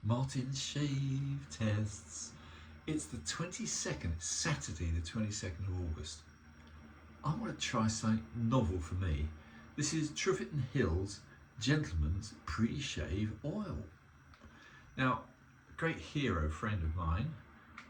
Martin's Shave Tests. It's the 22nd, it's Saturday the 22nd of August. I want to try something novel for me. This is Trufferton Hill's Gentleman's Pre-Shave Oil. Now, a great hero friend of mine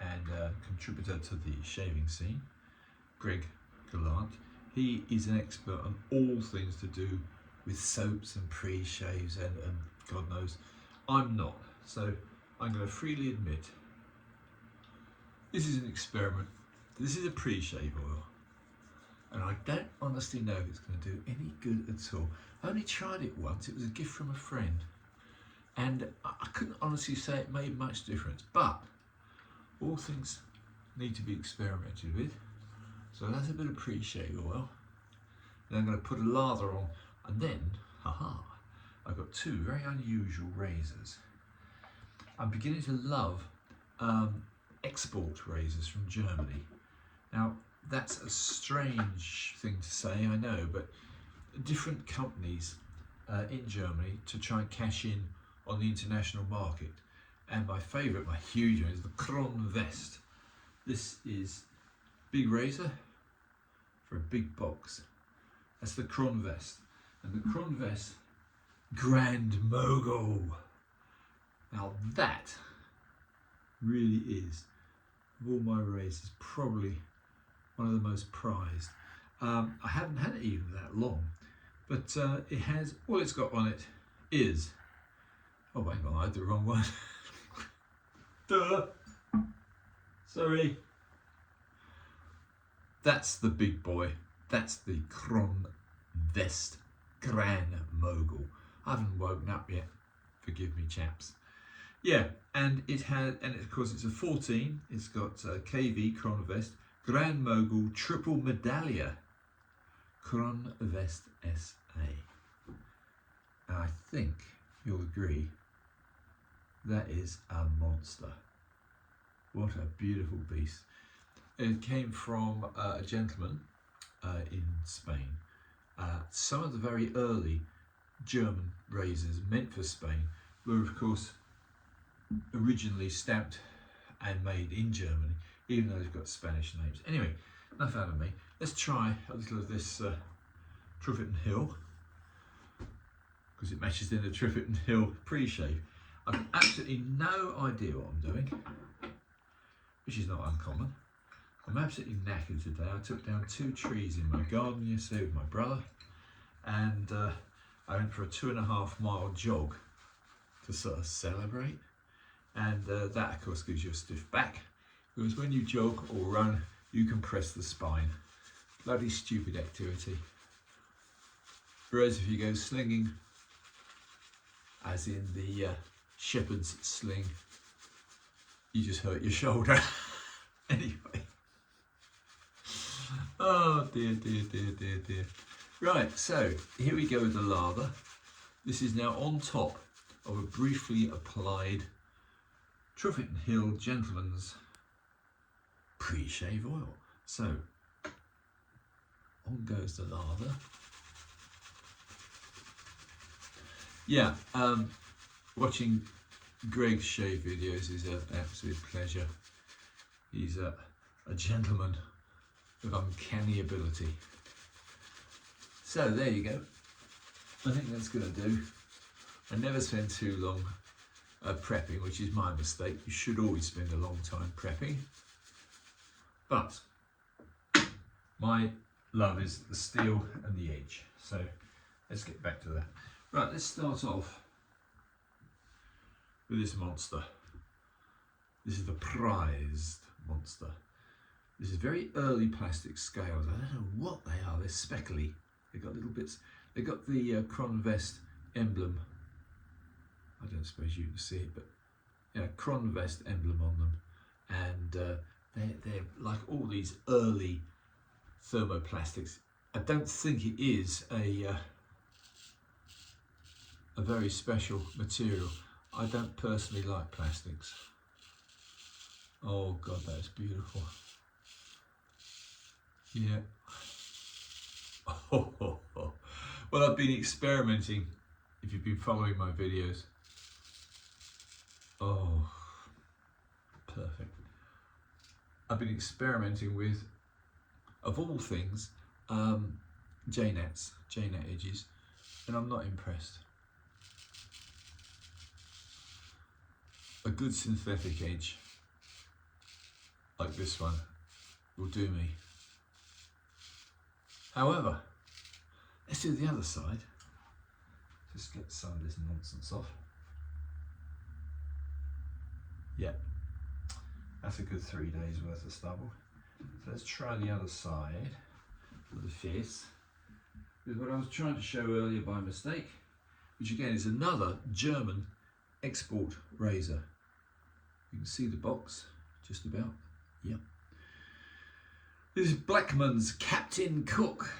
and contributor to the shaving scene, Greg Gallant, he is an expert on all things to do with soaps and pre-shaves and God knows. I'm not, so I'm going to freely admit this is an experiment. This is a pre-shave oil and I don't honestly know if it's going to do any good at all. I only tried it once, it was a gift from a friend and I couldn't honestly say it made much difference, but all things need to be experimented with. So that's a bit of pre-shave oil. Then I'm going to put a lather on and then, I've got two very unusual razors. I'm beginning to love export razors from Germany. Now, that's a strange thing to say, I know, but different companies in Germany to try and cash in on the international market. And my favourite, my huge one, is the Kronvest. This is big razor for a big box. That's the Kronvest. And the Kronvest Grand Mogul. Now that really is, of all my razors, probably one of the most prized. I haven't had it even that long, but it has, all it's got on it is, oh hang on, I had the wrong one. Duh. Sorry. That's the big boy. That's the Kronvest Grand Mogul. I haven't woken up yet. Forgive me, chaps. Yeah, and it has, and of course it's a 14. It's got KV Kronvest Grand Mogul Triple Medallia Kronvest SA. And I think you'll agree that is a monster. What a beautiful beast. It came from a gentleman in Spain. Some of the very early German razors meant for Spain were of course originally stamped and made in Germany, even though they've got Spanish names. Anyway, enough out of me. Let's try a little of this Trufferton Hill, because it matches in the Trufferton Hill pre-shave. I've absolutely no idea what I'm doing, which is not uncommon. I'm absolutely knackered today. I took down 2 trees in my garden yesterday with my brother, and I went for a 2.5 mile jog to sort of celebrate. And that of course gives you a stiff back, because when you jog or run you compress the spine. Bloody stupid activity. Whereas if you go slinging, as in the shepherd's sling, you just hurt your shoulder. Anyway. Oh dear, dear, dear, dear, dear. Right, so here we go with the lather. This is now on top of a briefly applied Trufferton Hill Gentleman's Pre-Shave Oil. So, on goes the lather. Yeah, watching Greg's shave videos is an absolute pleasure. He's a gentleman with uncanny ability. So there you go. I think that's going to do. I never spend too long prepping, which is my mistake. You should always spend a long time prepping. But my love is the steel and the edge. So let's get back to that. Right, let's start off with this monster. This is the prized monster. This is very early plastic scales. I don't know what they are. They're speckly. They've got little bits. They've got the Kronvest emblem. I don't suppose you can see it, but yeah, Kronvest emblem on them. And they're like all these early thermoplastics. I don't think it is a very special material. I don't personally like plastics. Oh God, that's beautiful. Yeah. Oh. Well, I've been experimenting, if you've been following my videos. Oh I've been experimenting with, of all things, Jnat edges, and I'm not impressed. A good synthetic edge like this one will do me. However, let's do the other side. Just get some of this nonsense off. Yeah, that's a good 3 days worth of stubble. So let's try the other side of the face with what I was trying to show earlier by mistake, which again is another German export razor. You can see the box just about. Yep. This is Blackman's Captain Cook,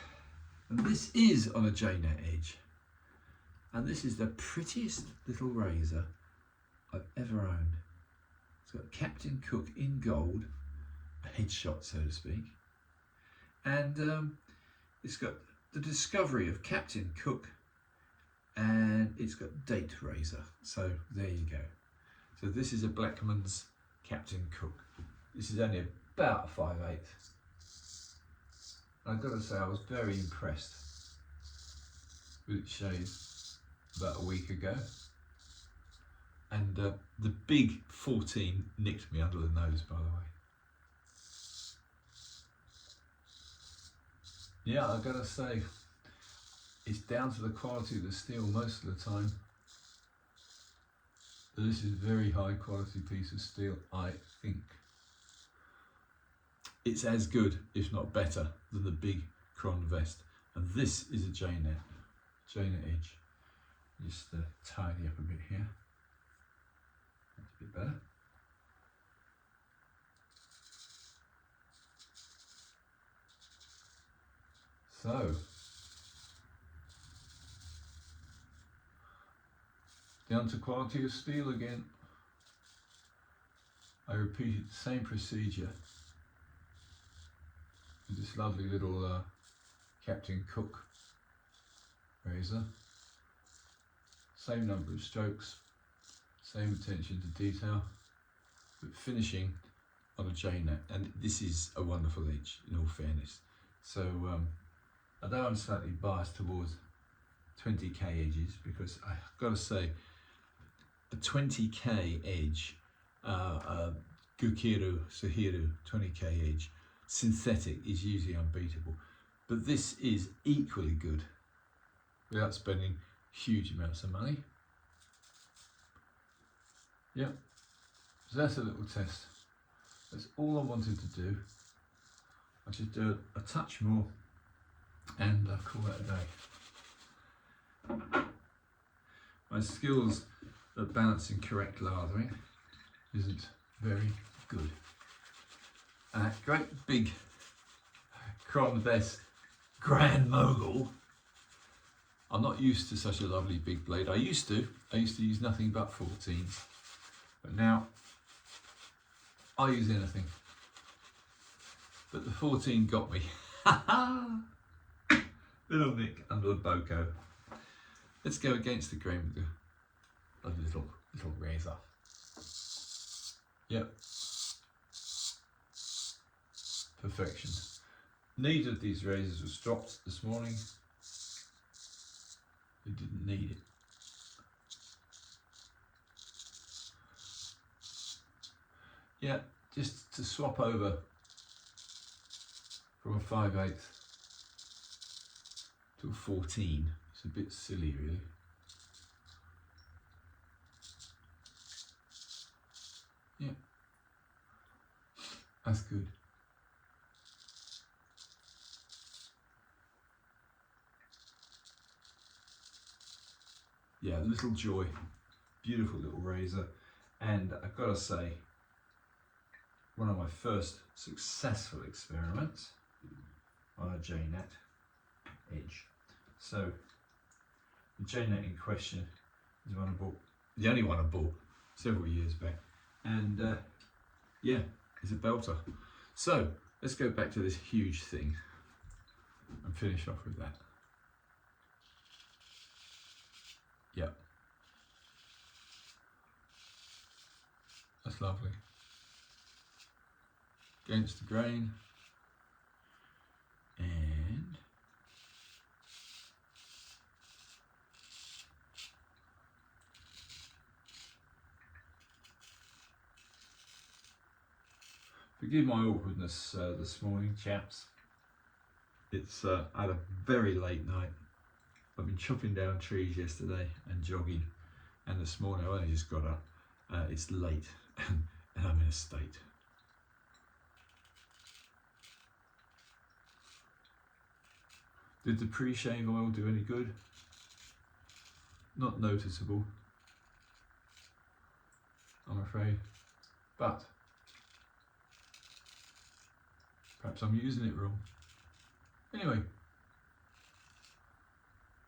and this is on a Jnat edge. And this is the prettiest little razor I've ever owned. It's got Captain Cook in gold, a headshot so to speak, and it's got the discovery of Captain Cook, and it's got date razor. So there you go. So this is a Blackman's Captain Cook. This is only about a 5/8. I've got to say I was very impressed with its shade about a week ago, and the big 14 nicked me under the nose, by the way. Yeah, I've got to say it's down to the quality of the steel most of the time. But this is a very high quality piece of steel, I think. It's as good, if not better, than the big Kron vest, and this is a Jnat edge. Just tidy up a bit here. That's a bit better. So, down to quality of steel again. I repeated the same procedure with this lovely little Captain Cook razor. Same number of strokes, same attention to detail, but finishing on a Jnat, and this is a wonderful edge in all fairness. So although I'm slightly biased towards 20k edges, because I've got to say a 20k edge, Gukiru Sahiru 20k edge synthetic is usually unbeatable, but this is equally good without spending huge amounts of money. Yep, so that's a little test. That's all I wanted to do. I should do a touch more and call that a day. My skills at balancing correct lathering isn't very good. Great big Kron vest Grand Mogul. I'm not used to such a lovely big blade. I used to use nothing but 14s, but now I use anything. But the 14 got me. Little nick under the boko. Let's go against the grain with the little razor. Yep. Perfection. Neither of these razors was stropped this morning. They didn't need it. Yeah, just to swap over from a 5/8 to a 14. It's a bit silly, really. Yeah, that's good. Yeah, little joy, beautiful little razor, and I've got to say, one of my first successful experiments on a Jnat edge. So the Jnat in question is one I bought, the only one I bought several years back, and yeah, it's a belter. So let's go back to this huge thing and finish off with that. Yep, that's lovely. against the grain, and forgive my awkwardness this morning, chaps. It's had a very late night. I've been chopping down trees yesterday and jogging, and this morning I only just got up. It's late and I'm in a state. Did the pre-shave oil do any good? Not noticeable, I'm afraid, but perhaps I'm using it wrong. Anyway,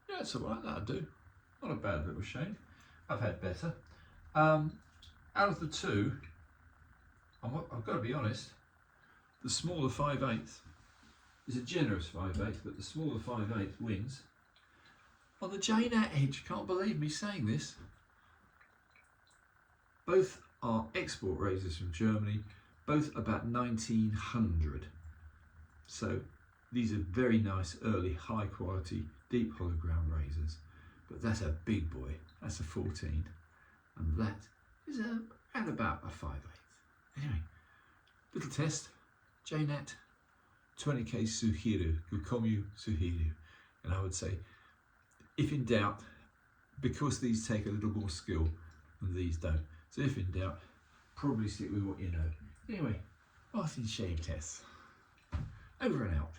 yeah, it's alright, that'll do. Not a bad little shave. I've had better. Out of the two, I've got to be honest, the smaller 5/8 is a generous 5/8, but the smaller 5/8 wins. On the Jnat edge, can't believe me saying this. Both are export razors from Germany, both about 1900. So these are very nice, early, high quality, deep hollow ground razors. But that's a big boy, that's a 14. And that is around about a 5/8. Anyway, little test, Jnat 20k Suhiru, Gukomu Suhiru. And I would say, if in doubt, because these take a little more skill and these don't, so if in doubt, probably stick with what you know. Anyway, Martin shave tests. Over and out.